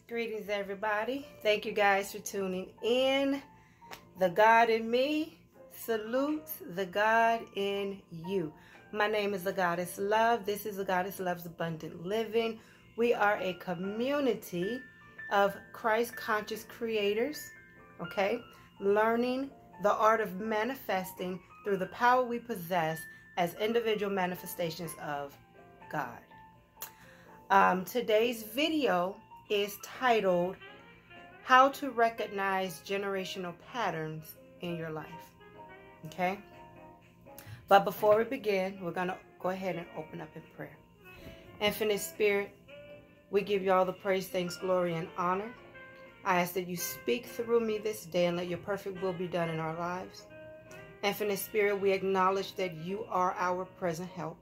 Greetings, everybody. Thank you guys for tuning in. The God in me salutes the God in you. My name is the Goddess Love. This is the Goddess Love's Abundant Living. We are a community of Christ conscious creators, okay? Learning the art of manifesting through the power we possess as individual manifestations of God. Today's video is titled How to Recognize Generational Patterns in Your Life. Okay? But before we begin, we're going to go ahead and open up in prayer. Infinite Spirit, we give you all the praise, thanks, glory, and honor. I ask that you speak through me this day and let your perfect will be done in our lives. Infinite Spirit, we acknowledge that you are our present help,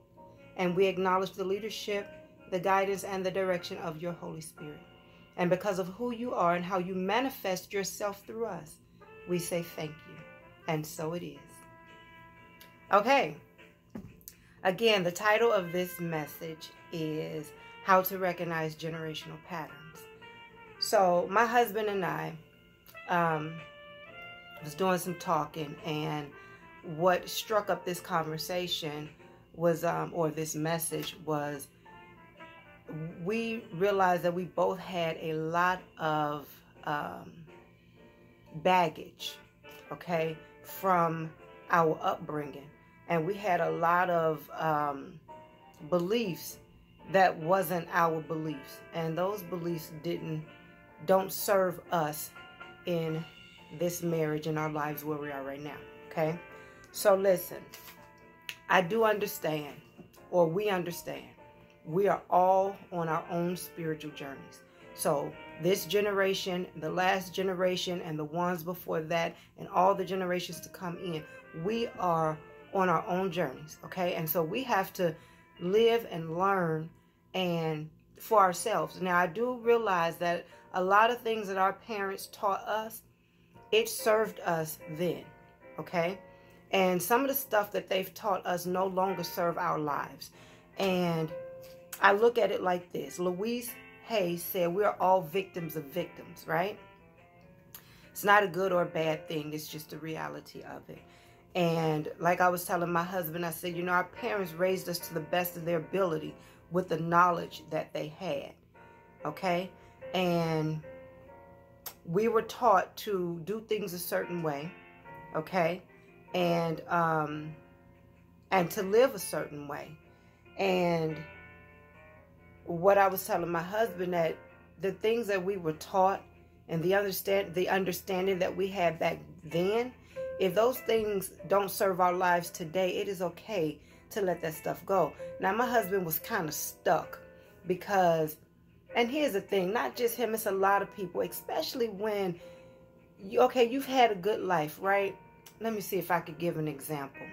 and we acknowledge the leadership, the guidance, and the direction of your Holy Spirit. And because of who you are and how you manifest yourself through us, we say thank you. And so it is. Okay. Again, the title of this message is How to Recognize Generational Patterns. So my husband and I was doing some talking, and what struck up this conversation was, or this message was, we realized that we both had a lot of baggage, okay, from our upbringing. And we had a lot of beliefs that wasn't our beliefs. And those beliefs don't serve us in this marriage, in our lives where we are right now, okay? So listen, I do understand, or we understand, we are all on our own spiritual journeys. So this generation, the last generation, and the ones before that, and all the generations to come in, we are on our own journeys, okay? And so we have to live and learn and for ourselves. Now, I do realize that a lot of things that our parents taught us, it served us then, okay? And some of the stuff that they've taught us no longer serve our lives. And I look at it like this. Louise Hay said we're all victims of victims, right? It's not a good or bad thing. It's just the reality of it. And like I was telling my husband, I said, you know, our parents raised us to the best of their ability with the knowledge that they had, okay? And we were taught to do things a certain way, okay? And to live a certain way. And what I was telling my husband, that the things that we were taught and the understanding that we had back then, if those things don't serve our lives today, it is okay to let that stuff go. Now, my husband was kind of stuck because, and here's the thing, not just him, it's a lot of people, especially when, you've had a good life, right? Let me see if I could give an example.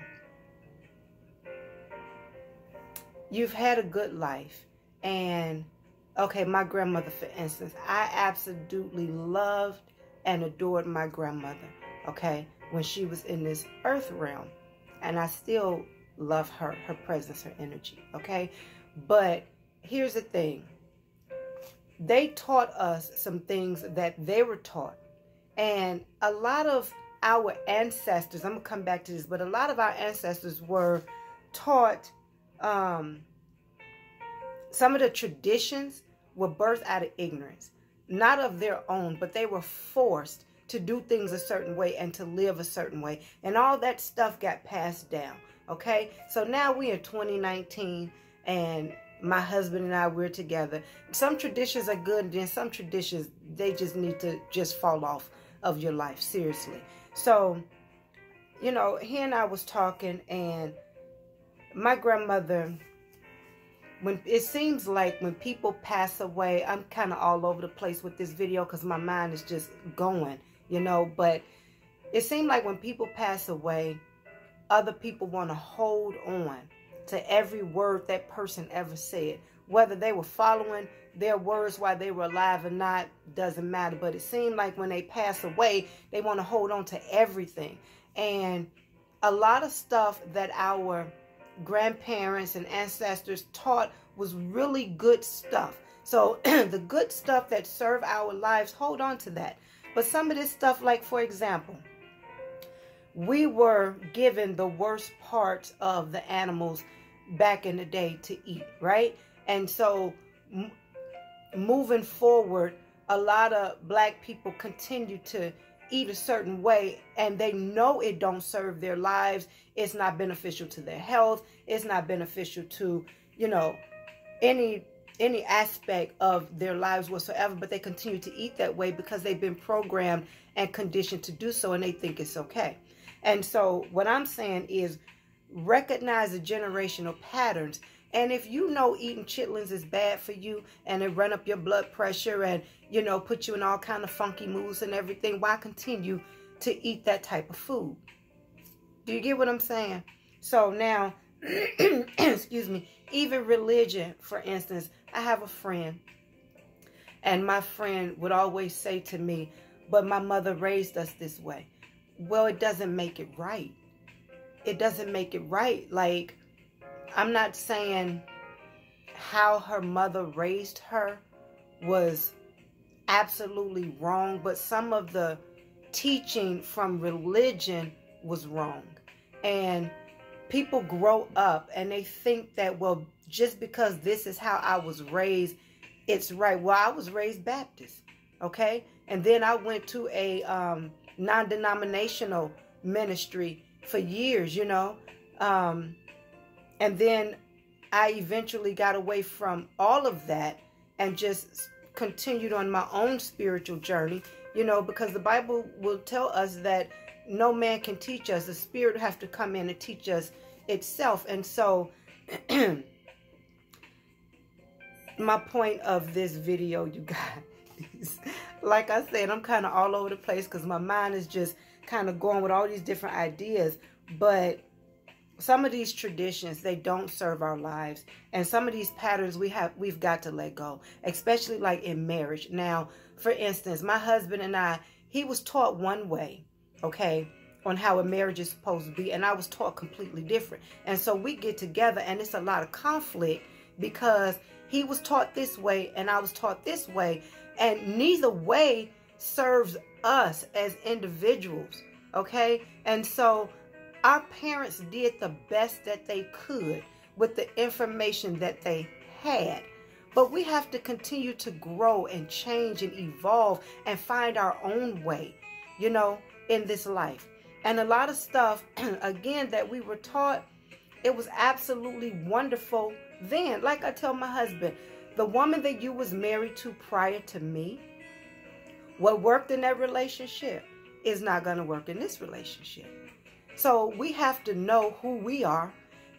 You've had a good life. And, okay, my grandmother, for instance, I absolutely loved and adored my grandmother, okay, when she was in this earth realm. And I still love her presence, her energy, okay? But here's the thing. They taught us some things that they were taught. And a lot of our ancestors, I'm going to come back to this, but a lot of our ancestors were taught, some of the traditions were birthed out of ignorance, not of their own, but they were forced to do things a certain way and to live a certain way. And all that stuff got passed down, okay? So now we're in 2019, and my husband and I, we're together. Some traditions are good, and then some traditions, they just need to just fall off of your life, seriously. So, you know, he and I was talking, and my grandmother, when it seems like when people pass away, I'm kind of all over the place with this video because my mind is just going, you know, but it seemed like when people pass away, other people want to hold on to every word that person ever said. Whether they were following their words while they were alive or not, doesn't matter. But it seemed like when they pass away, they want to hold on to everything. And a lot of stuff that our grandparents and ancestors taught was really good stuff. So the good stuff that serve our lives, hold on to that. But some of this stuff, like for example, we were given the worst parts of the animals back in the day to eat, right? And so moving forward, a lot of black people continue to eat a certain way, and they know it don't serve their lives. It's not beneficial to their health. It's not beneficial to, you know, any aspect of their lives whatsoever, but they continue to eat that way because they've been programmed and conditioned to do so, and they think it's okay. And so what I'm saying is recognize the generational patterns. And if you know eating chitlins is bad for you and it run up your blood pressure and, you know, put you in all kind of funky moods and everything, why continue to eat that type of food? Do you get what I'm saying? So now, excuse me, even religion, for instance, I have a friend, and my friend would always say to me, but my mother raised us this way. Well, it doesn't make it right. It doesn't make it right. Like, I'm not saying how her mother raised her was absolutely wrong, but some of the teaching from religion was wrong. And people grow up and they think that, well, just because this is how I was raised, it's right. Well, I was raised Baptist, okay? And then I went to a non-denominational ministry for years, you know. And then I eventually got away from all of that and just continued on my own spiritual journey, you know, because the Bible will tell us that no man can teach us. The Spirit has to come in and teach us itself. And so my point of this video, you guys, like I said, I'm kind of all over the place because my mind is just kind of going with all these different ideas. But some of these traditions, they don't serve our lives. And some of these patterns we've got to let go, especially like in marriage. Now, for instance, my husband and I, he was taught one way, okay, on how a marriage is supposed to be. And I was taught completely different. And so we get together and it's a lot of conflict because he was taught this way and I was taught this way. And neither way serves us as individuals, okay? And so our parents did the best that they could with the information that they had. But we have to continue to grow and change and evolve and find our own way, you know, in this life. And a lot of stuff, again, that we were taught, it was absolutely wonderful then. Like I tell my husband, the woman that you was married to prior to me, what worked in that relationship is not going to work in this relationship. So we have to know who we are,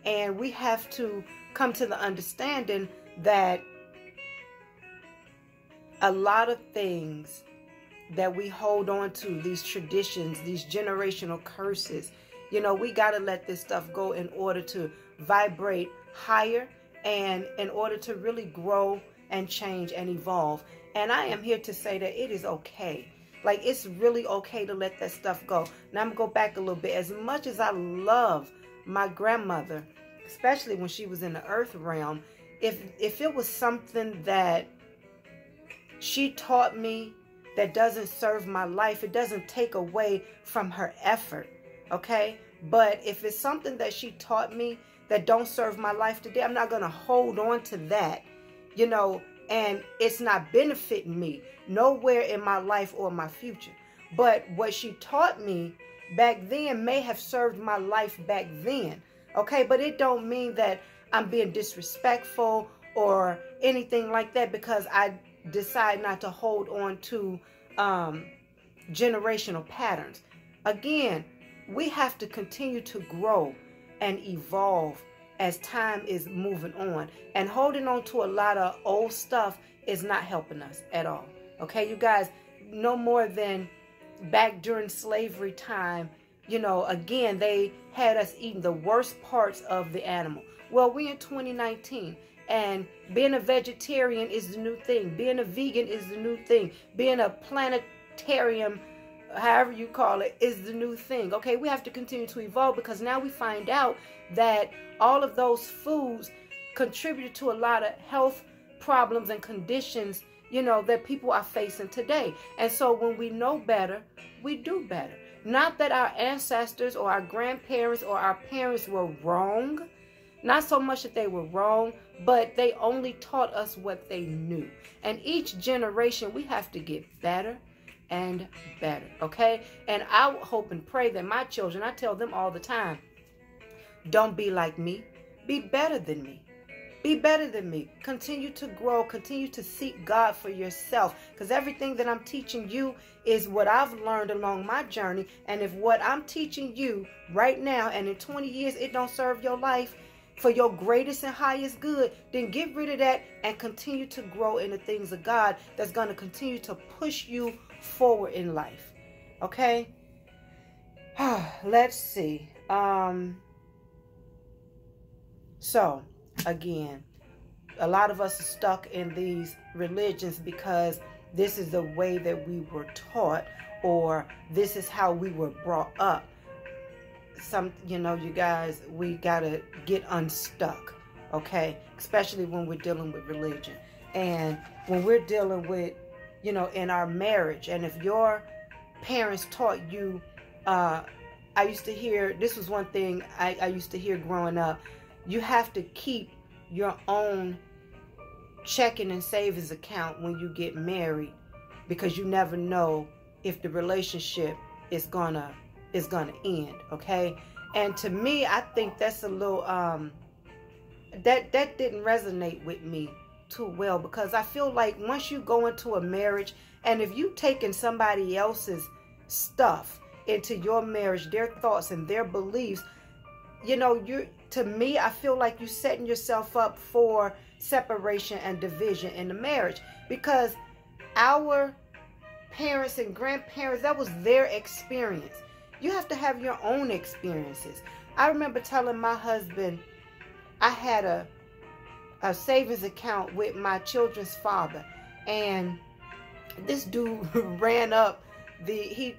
and we have to come to the understanding that a lot of things that we hold on to, these traditions, these generational curses, you know, we got to let this stuff go in order to vibrate higher and in order to really grow and change and evolve. And I am here to say that it is okay. Like, it's really okay to let that stuff go. Now, I'm going to go back a little bit. As much as I love my grandmother, especially when she was in the earth realm, if it was something that she taught me that doesn't serve my life, it doesn't take away from her effort, okay? But if it's something that she taught me that don't serve my life today, I'm not going to hold on to that, you know, and it's not benefiting me nowhere in my life or my future. But what she taught me back then may have served my life back then, okay? But it don't mean that I'm being disrespectful or anything like that because I decide not to hold on to generational patterns. Again, we have to continue to grow and evolve as time is moving on. And holding on to a lot of old stuff is not helping us at all. Okay, you guys, no more than back during slavery time, you know, again, they had us eating the worst parts of the animal. Well, we're in 2019. And being a vegetarian is the new thing. Being a vegan is the new thing. Being a planetarian, however you call it, is the new thing. Okay, we have to continue to evolve because now we find out that all of those foods contribute to a lot of health problems and conditions, you know, that people are facing today. And so when we know better, we do better. Not that our ancestors or our grandparents or our parents were wrong. Not so much that they were wrong, but they only taught us what they knew. And each generation, we have to get better and better, okay? And I hope and pray that my children, I tell them all the time, don't be like me. Be better than me. Be better than me. Continue to grow. Continue to seek God for yourself. Because everything that I'm teaching you is what I've learned along my journey. And if what I'm teaching you right now and in 20 years it don't serve your life for your greatest and highest good, then get rid of that and continue to grow in the things of God that's going to continue to push you forward in life. Okay? Let's see. So, again, a lot of us are stuck in these religions because this is the way that we were taught, or this is how we were brought up. You know, you guys, we gotta get unstuck, okay? Especially when we're dealing with religion. And when we're dealing with, you know, in our marriage, and if your parents taught you, I used to hear, this was one thing I used to hear growing up, you have to keep your own checking and savings account when you get married, because you never know if the relationship is gonna end, okay? And to me, I think that's a little that didn't resonate with me too well, because I feel like once you go into a marriage, and if you taking somebody else's stuff into your marriage, their thoughts and their beliefs, you know, to me, I feel like you're setting yourself up for separation and division in the marriage, because our parents and grandparents, that was their experience. You have to have your own experiences. I remember telling my husband, I had a savings account with my children's father, and this dude ran up he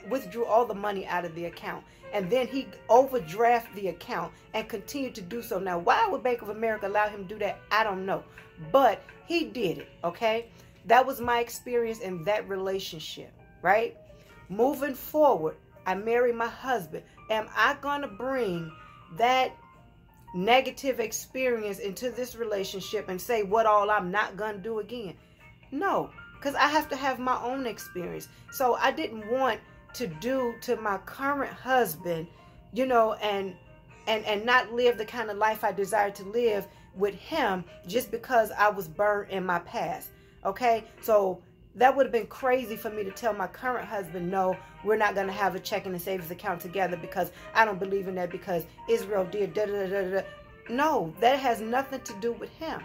withdrew all the money out of the account, and then he overdrafted the account and continued to do so. Now, why would Bank of America allow him to do that? I don't know, but he did it, okay? That was my experience in that relationship, right? Moving forward, I married my husband. Am I going to bring that negative experience into this relationship and say what all I'm not going to do again? No, because I have to have my own experience. So I didn't want to do to my current husband, you know, and not live the kind of life I desired to live with him just because I was burned in my past. Okay, so that would have been crazy for me to tell my current husband, no, we're not going to have a checking and savings account together because I don't believe in that, because Israel did da da da da. No, that has nothing to do with him.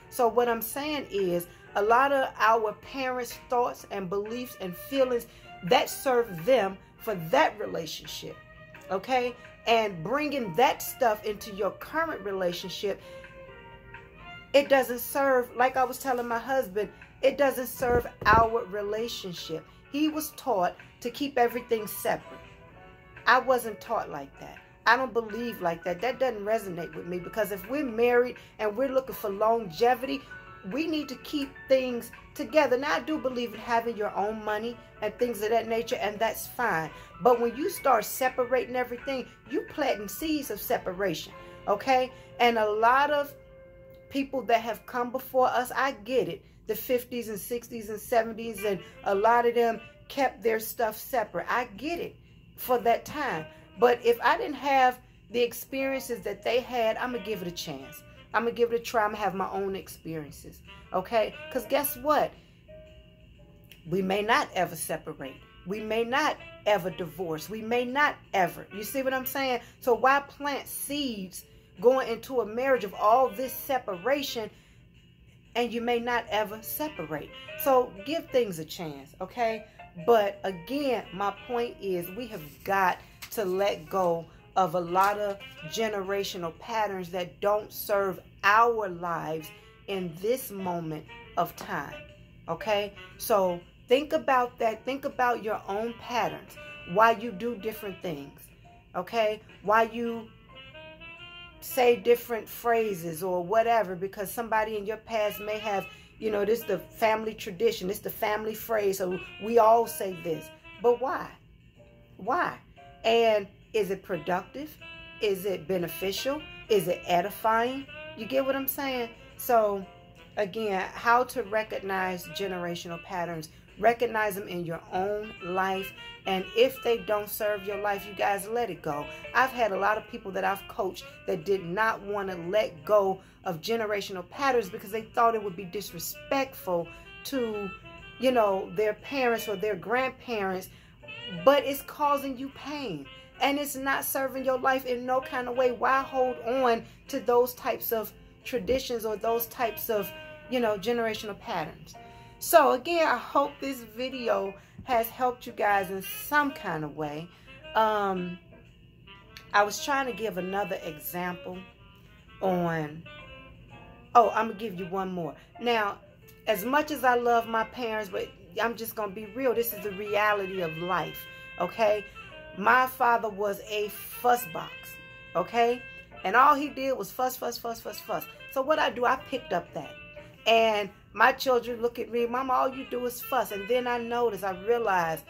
So what I'm saying is, a lot of our parents' thoughts and beliefs and feelings, that serve them for that relationship, okay? And bringing that stuff into your current relationship, it doesn't serve, like I was telling my husband, it doesn't serve our relationship. He was taught to keep everything separate. I wasn't taught like that. I don't believe like that. That doesn't resonate with me, because if we're married and we're looking for longevity, we need to keep things together. Now, I do believe in having your own money and things of that nature, and that's fine. But when you start separating everything, you planting seeds of separation, okay? And a lot of people that have come before us, I get it, the 50s and 60s and 70s, and a lot of them kept their stuff separate. I get it for that time. But if I didn't have the experiences that they had, I'm going to give it a chance. I'm going to give it a try. I'm going to have my own experiences. Okay? Because guess what? We may not ever separate. We may not ever divorce. We may not ever. You see what I'm saying? So why plant seeds going into a marriage of all this separation, and you may not ever separate? So give things a chance. Okay? But again, my point is, we have got to let go of a lot of generational patterns that don't serve our lives in this moment of time. Okay? So think about that. Think about your own patterns. Why you do different things. Okay? Why you say different phrases or whatever because somebody in your past may have, you know, this is the family tradition, this is the family phrase, so we all say this. But why? Why? And is it productive? Is it beneficial? Is it edifying? You get what I'm saying? So, again, how to recognize generational patterns. Recognize them in your own life. And if they don't serve your life, you guys let it go. I've had a lot of people that I've coached that did not want to let go of generational patterns because they thought it would be disrespectful to, you know, their parents or their grandparents. But it's causing you pain. And it's not serving your life in no kind of way. Why hold on to those types of traditions or those types of, you know, generational patterns? So again, I hope this video has helped you guys in some kind of way. I was trying to give another example on, I'm going to give you one more. Now, as much as I love my parents, but I'm just going to be real. This is the reality of life, okay? My father was a fuss box, okay? And all he did was fuss, fuss, fuss, fuss, fuss. So what I do, I picked up that. And my children look at me, Mama, all you do is fuss. And then I realized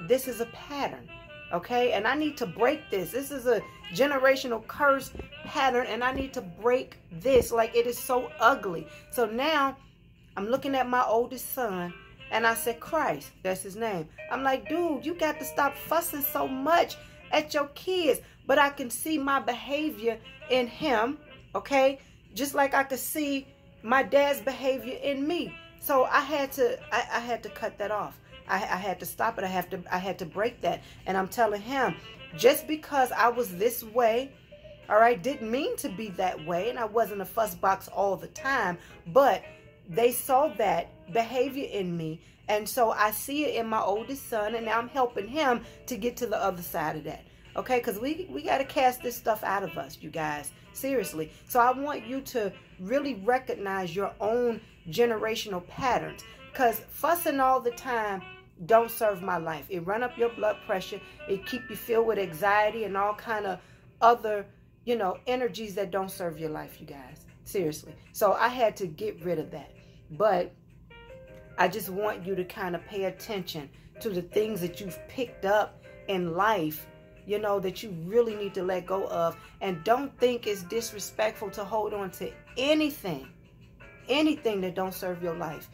this is a pattern, okay? And I need to break this. This is a generational curse pattern, and I need to break this. Like, it is so ugly. So now I'm looking at my oldest son, and I said, Christ, that's his name. I'm like, dude, you got to stop fussing so much at your kids. But I can see my behavior in him, okay? Just like I could see my dad's behavior in me. So I had to cut that off. I had to stop it. I had to break that. And I'm telling him, just because I was this way, all right, didn't mean to be that way, and I wasn't a fuss box all the time, but they saw that behavior in me, and so I see it in my oldest son, and now I'm helping him to get to the other side of that. Okay, because we got to cast this stuff out of us, you guys. Seriously. So I want you to really recognize your own generational patterns. Because fussing all the time don't serve my life. It run up your blood pressure. It keep you filled with anxiety and all kind of other, you know, energies that don't serve your life, you guys. Seriously. So I had to get rid of that. But I just want you to kind of pay attention to the things that you've picked up in life, you know, that you really need to let go of. And don't think it's disrespectful to hold on to anything that don't serve your life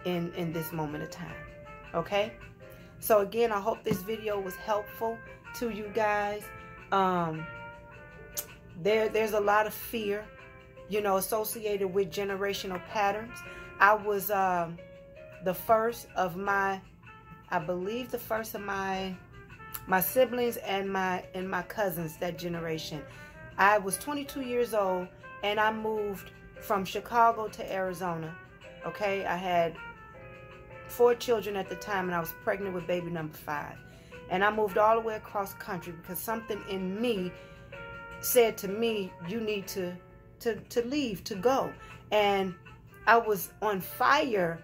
in this moment of time. Okay? So again, I hope this video was helpful to you guys. There's a lot of fear, you know, associated with generational patterns. I was the first of my siblings and my cousins, that generation. I was 22 years old and I moved from Chicago to Arizona. Okay, I had 4 children at the time, and I was pregnant with baby number 5. And I moved all the way across country because something in me said to me, you need to leave, to go. And I was on fire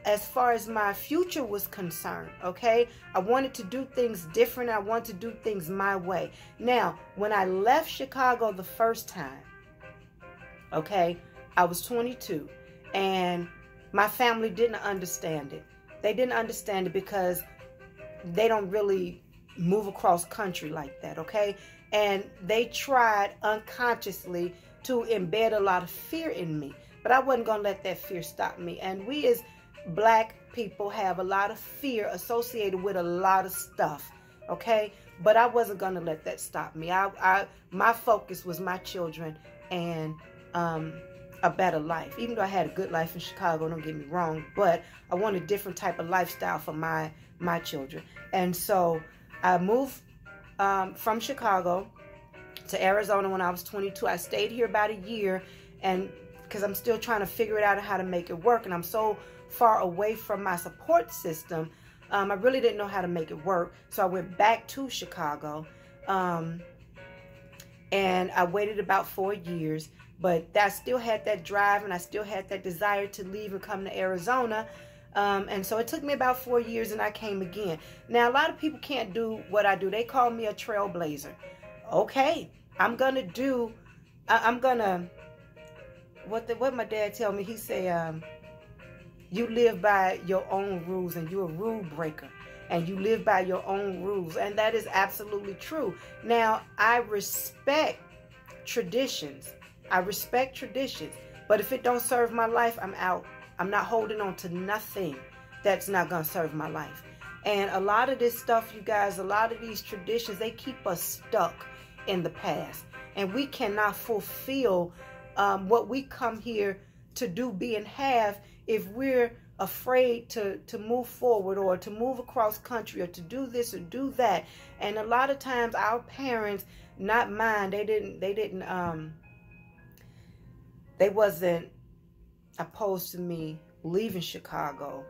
as far as my future was concerned, okay? I wanted to do things different. I wanted to do things my way. Now, when I left Chicago the first time, okay, I was 22, and my family didn't understand it. They didn't understand it because they don't really move across country like that, okay? And they tried unconsciously to embed a lot of fear in me, but I wasn't going to let that fear stop me. And we as Black people have a lot of fear associated with a lot of stuff, okay? But I wasn't going to let that stop me. My focus was my children and a better life. Even though I had a good life in Chicago, don't get me wrong, but I wanted a different type of lifestyle for my children. And so I moved from Chicago to Arizona when I was 22. I stayed here about a year, and because I'm still trying to figure it out how to make it work, and I'm so far away from my support system, I really didn't know how to make it work. So I went back to Chicago, and I waited about 4 years, but I still had that drive and I still had that desire to leave and come to Arizona. And so it took me about 4 years, and I came again. Now, a lot of people can't do what I do. They call me a trailblazer. Okay, I'm gonna do. I'm gonna. What my dad tell me? He say, you live by your own rules, and you're a rule breaker, and you live by your own rules, and that is absolutely true. Now, I respect traditions. I respect traditions, but if it don't serve my life, I'm out. I'm not holding on to nothing that's not gonna serve my life. And a lot of this stuff, you guys, a lot of these traditions, they keep us stuck in the past, and we cannot fulfill what we come here to do, be, and have if we're afraid to move forward, or to move across country, or to do this or do that. And a lot of times our parents, not mine, they wasn't opposed to me leaving Chicago.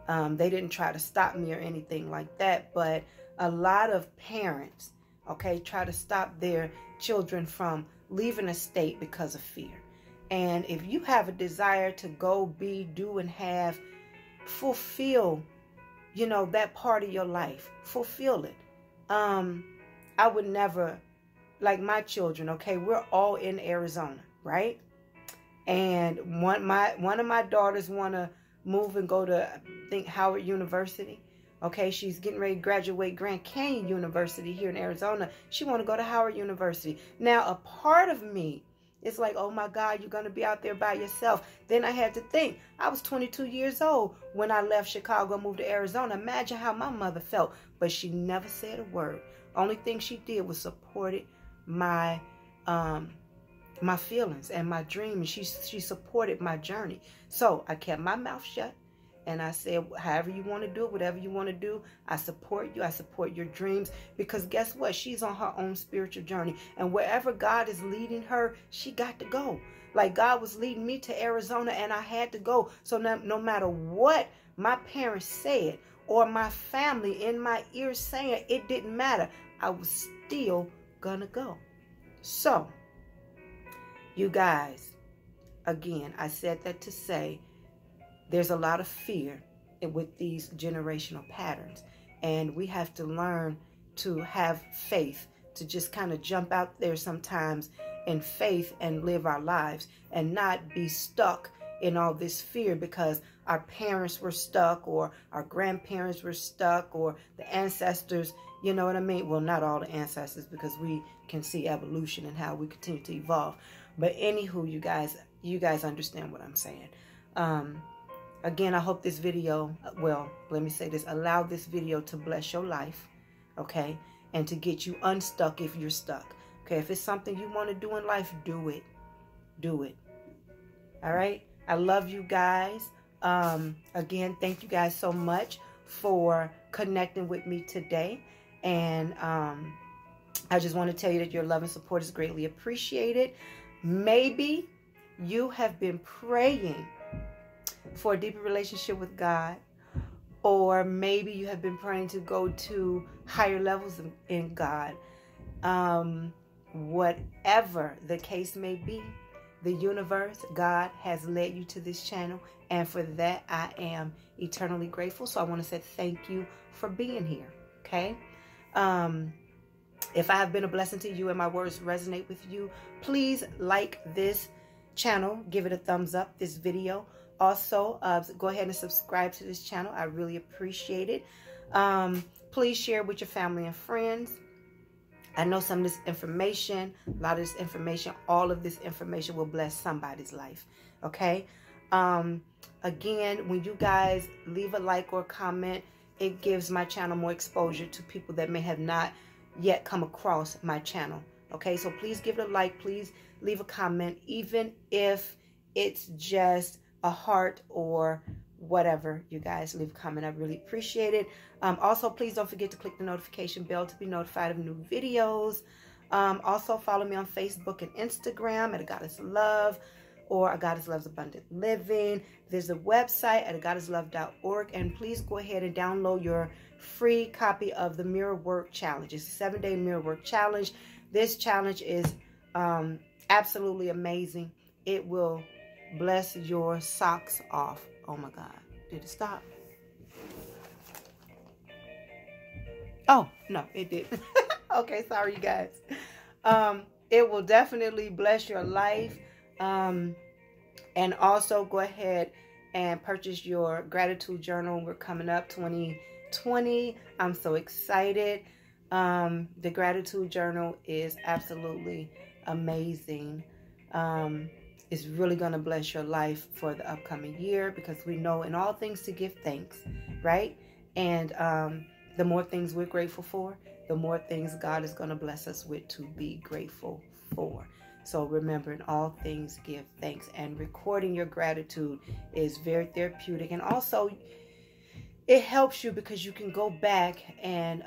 They didn't try to stop me or anything like that, but a lot of parents, okay, try to stop their children from leaving a state because of fear. And if you have a desire to go, be, do, and have, fulfill, you know, that part of your life. Fulfill it. I would never, like my children, okay, we're all in Arizona, right? And one of my daughters want to move and go to, I think, Howard University. Okay, she's getting ready to graduate Grand Canyon University here in Arizona. She want to go to Howard University. Now, a part of me, it's like, oh my God, you're going to be out there by yourself. Then I had to think, I was 22 years old when I left Chicago and moved to Arizona. Imagine how my mother felt. But she never said a word. Only thing she did was supported my my feelings and my dream. And she supported my journey. So I kept my mouth shut. And I said, however you want to do it, whatever you want to do, I support you. I support your dreams. Because guess what? She's on her own spiritual journey. And wherever God is leading her, she got to go. Like God was leading me to Arizona, and I had to go. So no matter what my parents said, or my family in my ears saying, it didn't matter. I was still gonna go. So, you guys, again, I said that to say, there's a lot of fear with these generational patterns. And we have to learn to have faith, to just kind of jump out there sometimes in faith and live our lives, and not be stuck in all this fear because our parents were stuck, or our grandparents were stuck, or the ancestors, you know what I mean? Well, not all the ancestors, because we can see evolution and how we continue to evolve. But anywho, you guys understand what I'm saying. Again, I hope this video, well, let me say this, allow this video to bless your life, okay? And to get you unstuck if you're stuck, okay? If it's something you want to do in life, do it. Do it. All right? I love you guys. Again, thank you guys so much for connecting with me today. And I just want to tell you that your love and support is greatly appreciated. Maybe you have been praying for a deeper relationship with God, or maybe you have been praying to go to higher levels in God. Whatever the case may be, the universe, God has led you to this channel, and for that I am eternally grateful. So I want to say thank you for being here, okay? If I have been a blessing to you and my words resonate with you, please like this channel, give it a thumbs up, this video. Also, go ahead and subscribe to this channel. I really appreciate it. Please share with your family and friends. I know some of this information, a lot of this information, all of this information will bless somebody's life. Okay? Again, when you guys leave a like or a comment, it gives my channel more exposure to people that may have not yet come across my channel. Okay? So please give it a like. Please leave a comment, even if it's just a heart or whatever. You guys leave a comment. I really appreciate it. Also, please don't forget to click the notification bell to be notified of new videos. Also, follow me on Facebook and Instagram at A Goddess Love, or A Goddess Loves Abundant Living. There's a website at agoddesslove.org, and please go ahead and download your free copy of the Mirror Work Challenge. It's a 7-day Mirror Work Challenge. This challenge is absolutely amazing. It will bless your socks off. Oh my God. Did it stop? Oh, no, it didn't. Okay, sorry, you guys. it will definitely bless your life. And also go ahead and purchase your gratitude journal. We're coming up 2020. I'm so excited. The gratitude journal is absolutely amazing. It's really going to bless your life for the upcoming year, because we know in all things to give thanks, right? And the more things we're grateful for, the more things God is going to bless us with to be grateful for. So remember, in all things give thanks. And recording your gratitude is very therapeutic. And also, it helps you because you can go back and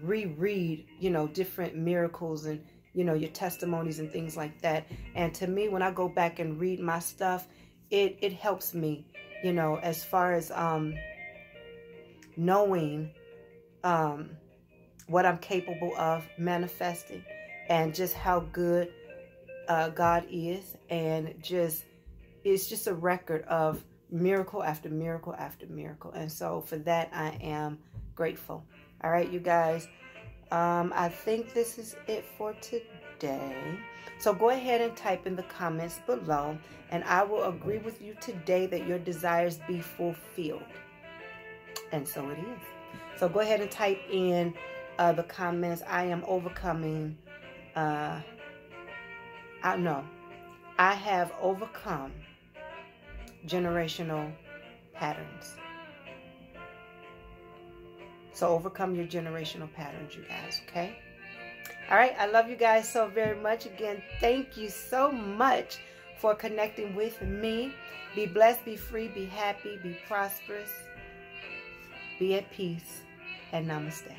reread, different miracles and, your testimonies and things like that. And to me, when I go back and read my stuff, it helps me, as far as knowing what I'm capable of manifesting, and just how good God is. And it's just a record of miracle after miracle after miracle. And so for that, I am grateful. All right, you guys. I think this is it for today. So go ahead and type in the comments below, and I will agree with you today that your desires be fulfilled. And so it is. So go ahead and type in the comments. I am overcoming. I have overcome generational patterns. So overcome your generational patterns, you guys, okay? All right, I love you guys so very much. Again, thank you so much for connecting with me. Be blessed, be free, be happy, be prosperous, be at peace, and namaste.